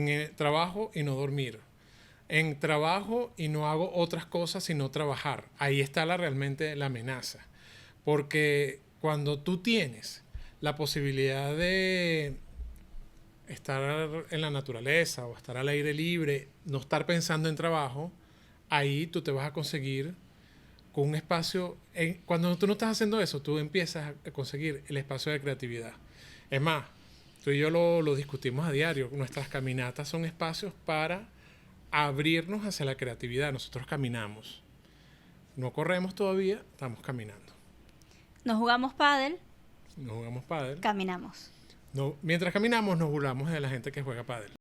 En trabajo y no dormir. En trabajo y no hago otras cosas sino trabajar. Ahí está realmente la amenaza. Porque cuando tú tienes la posibilidad de estar en la naturaleza o estar al aire libre, no estar pensando en trabajo, ahí tú te vas a conseguir con un espacio. Cuando tú no estás haciendo eso, tú empiezas a conseguir el espacio de creatividad. Es más, tú y yo lo discutimos a diario. Nuestras caminatas son espacios para abrirnos hacia la creatividad. Nosotros caminamos. No corremos todavía, estamos caminando. Nos jugamos pádel, No jugamos pádel. caminamos. No, mientras caminamos nos burlamos de la gente que juega pádel.